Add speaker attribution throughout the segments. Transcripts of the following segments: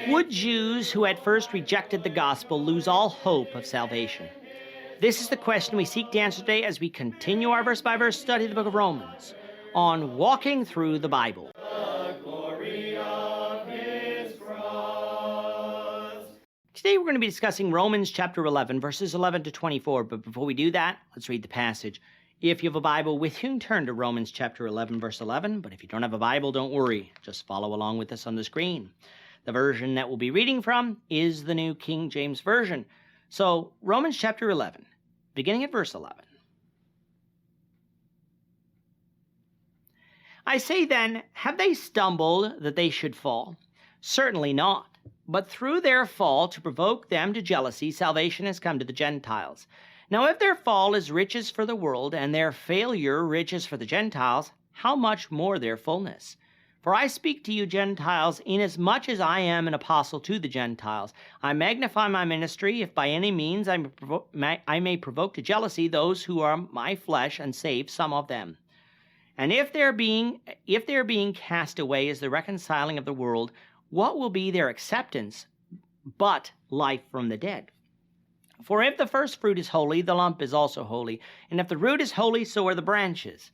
Speaker 1: Would Jews who at first rejected the gospel lose all hope of salvation? This is the question we seek to answer today as we continue our verse-by-verse study of the book of Romans on Walking Through the Bible. Today we're going to be discussing Romans chapter 11, verses 11 to 24, but before we do that, let's read the passage. If you have a Bible with you, turn to Romans chapter 11, verse 11, but if you don't have a Bible, don't worry. Just follow along with us on the screen. The version that we'll be reading from is the New King James Version. So, Romans chapter 11, beginning at verse 11. I say then, have they stumbled that they should fall? Certainly not. But through their fall, to provoke them to jealousy, salvation has come to the Gentiles. Now if their fall is riches for the world, and their failure riches for the Gentiles, how much more their fullness? For I speak to you Gentiles, inasmuch as I am an apostle to the Gentiles. I magnify my ministry, if by any means I may provoke to jealousy those who are my flesh, and save some of them. And if their being cast away is the reconciling of the world, what will be their acceptance but life from the dead? For if the first fruit is holy, the lump is also holy. And if the root is holy, so are the branches.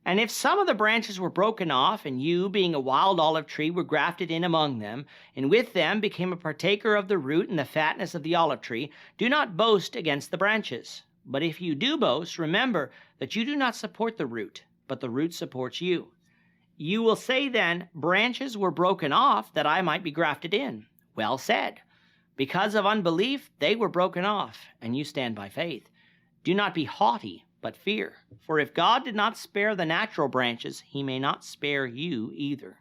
Speaker 1: And if some of the branches were broken off, and you, being a wild olive tree, were grafted in among them, and with them became a partaker of the root and the fatness of the olive tree, do not boast against the branches. But if you do boast, remember that you do not support the root, but the root supports you. You will say then, branches were broken off that I might be grafted in. Well said. Because of unbelief, they were broken off, and you stand by faith. Do not be haughty, but fear. For if God did not spare the natural branches, he may not spare you either.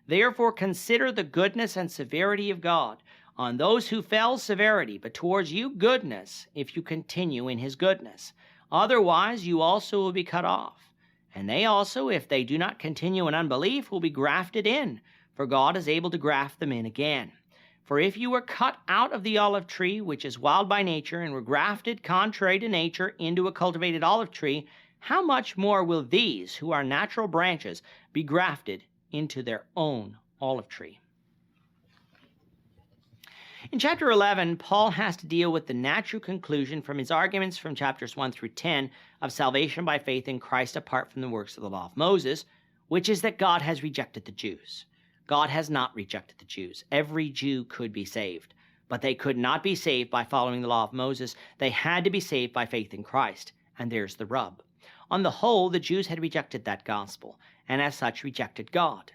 Speaker 1: Therefore consider the goodness and severity of God. On those who fell, severity, but towards you goodness, if you continue in his goodness. Otherwise you also will be cut off. And they also, if they do not continue in unbelief, will be grafted in, for God is able to graft them in again. For if you were cut out of the olive tree, which is wild by nature, and were grafted contrary to nature into a cultivated olive tree, how much more will these, who are natural branches, be grafted into their own olive tree? In chapter 11, Paul has to deal with the natural conclusion from his arguments from chapters 1 through 10 of salvation by faith in Christ apart from the works of the law of Moses, which is that God has rejected the Jews. God has not rejected the Jews. Every Jew could be saved, but they could not be saved by following the law of Moses. They had to be saved by faith in Christ, and there's the rub. On the whole, the Jews had rejected that gospel, and as such rejected God.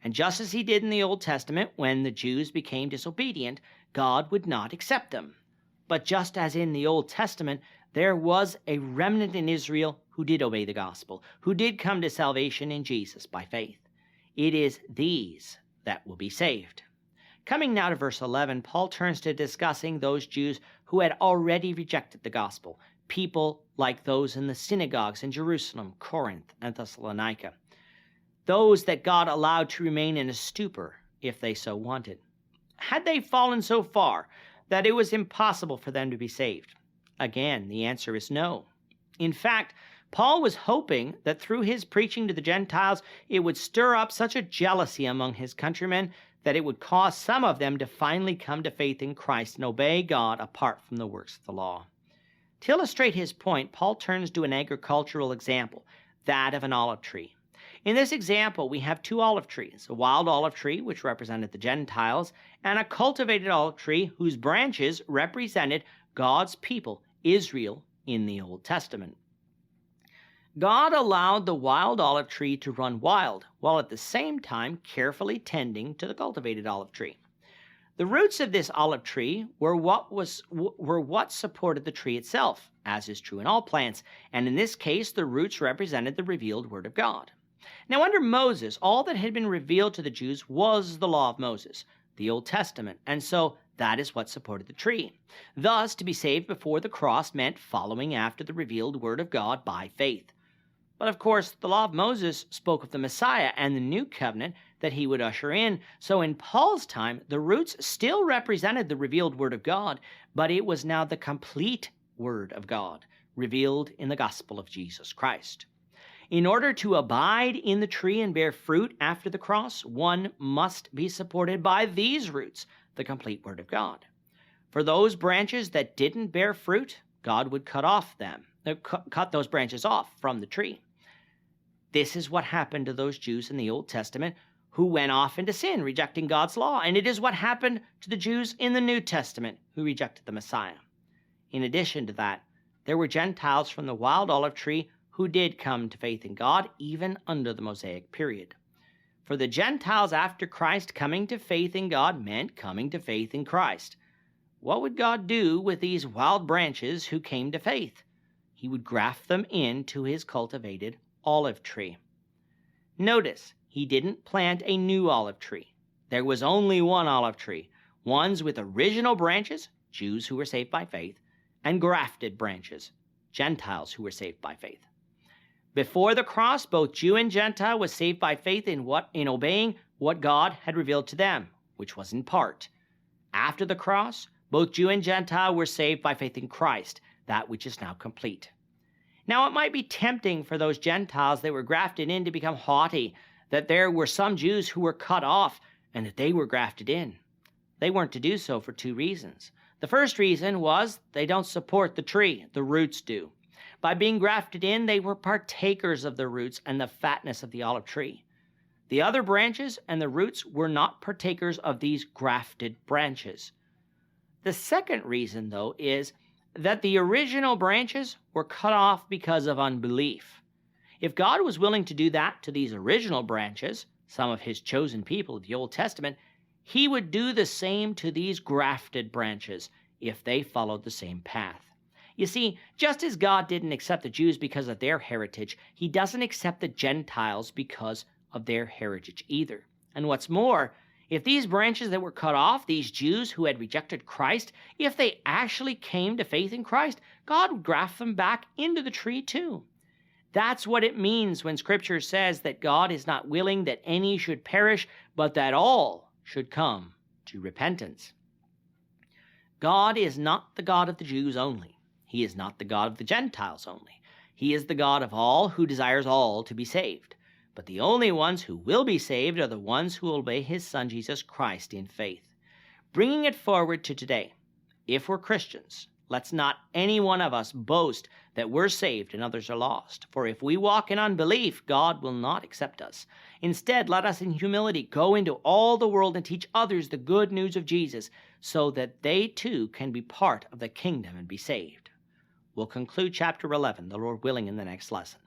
Speaker 1: And just as he did in the Old Testament, when the Jews became disobedient, God would not accept them. But just as in the Old Testament, there was a remnant in Israel who did obey the gospel, who did come to salvation in Jesus by faith. It is these that will be saved. Coming now to verse 11, Paul turns to discussing those Jews who had already rejected the gospel, people like those in the synagogues in Jerusalem, Corinth, and Thessalonica, those that God allowed to remain in a stupor if they so wanted. Had they fallen so far that it was impossible for them to be saved? Again, the answer is no. In fact, Paul was hoping that through his preaching to the Gentiles, it would stir up such a jealousy among his countrymen that it would cause some of them to finally come to faith in Christ and obey God apart from the works of the law. To illustrate his point, Paul turns to an agricultural example, that of an olive tree. In this example, we have two olive trees, a wild olive tree, which represented the Gentiles, and a cultivated olive tree whose branches represented God's people, Israel, in the Old Testament. God allowed the wild olive tree to run wild, while at the same time carefully tending to the cultivated olive tree. The roots of this olive tree were what supported the tree itself, as is true in all plants, and in this case the roots represented the revealed Word of God. Now under Moses, all that had been revealed to the Jews was the law of Moses, the Old Testament, and so that is what supported the tree. Thus, to be saved before the cross meant following after the revealed Word of God by faith. But of course, the law of Moses spoke of the Messiah and the new covenant that he would usher in. So in Paul's time, the roots still represented the revealed Word of God, but it was now the complete Word of God, revealed in the gospel of Jesus Christ. In order to abide in the tree and bear fruit after the cross, one must be supported by these roots, the complete Word of God. For those branches that didn't bear fruit, God would cut those branches off from the tree. This is what happened to those Jews in the Old Testament who went off into sin, rejecting God's law. And it is what happened to the Jews in the New Testament who rejected the Messiah. In addition to that, there were Gentiles from the wild olive tree who did come to faith in God, even under the Mosaic period. For the Gentiles after Christ, coming to faith in God meant coming to faith in Christ. What would God do with these wild branches who came to faith? He would graft them into his cultivated olive tree. Notice, he didn't plant a new olive tree. There was only one olive tree, ones with original branches, Jews who were saved by faith, and grafted branches, Gentiles who were saved by faith. Before the cross, both Jew and Gentile was saved by faith in obeying what God had revealed to them, which was in part. After the cross, both Jew and Gentile were saved by faith in Christ, that which is now complete. Now, it might be tempting for those Gentiles that were grafted in to become haughty, that there were some Jews who were cut off and that they were grafted in. They weren't to do so for two reasons. The first reason was they don't support the tree, the roots do. By being grafted in, they were partakers of the roots and the fatness of the olive tree. The other branches and the roots were not partakers of these grafted branches. The second reason, though, is that the original branches were cut off because of unbelief. If God was willing to do that to these original branches, some of his chosen people of the Old Testament, he would do the same to these grafted branches if they followed the same path. You see, just as God didn't accept the Jews because of their heritage, he doesn't accept the Gentiles because of their heritage either. And what's more, if these branches that were cut off, these Jews who had rejected Christ, if they actually came to faith in Christ, God would graft them back into the tree too. That's what it means when Scripture says that God is not willing that any should perish, but that all should come to repentance. God is not the God of the Jews only. He is not the God of the Gentiles only. He is the God of all who desires all to be saved. But the only ones who will be saved are the ones who obey his Son, Jesus Christ, in faith. Bringing it forward to today, if we're Christians, let's not any one of us boast that we're saved and others are lost. For if we walk in unbelief, God will not accept us. Instead, let us in humility go into all the world and teach others the good news of Jesus, so that they too can be part of the kingdom and be saved. We'll conclude chapter 11, the Lord willing, in the next lesson.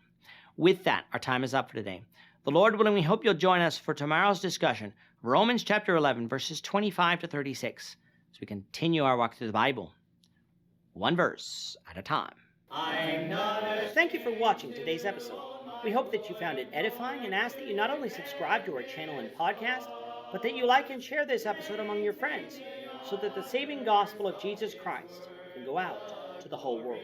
Speaker 1: With that, our time is up for today. The Lord willing, we hope you'll join us for tomorrow's discussion of Romans chapter 11, verses 25 to 36, as we continue our walk through the Bible, one verse at a time. Thank you for watching today's episode. We hope that you found it edifying and ask that you not only subscribe to our channel and podcast, but that you like and share this episode among your friends, so that the saving gospel of Jesus Christ can go out to the whole world.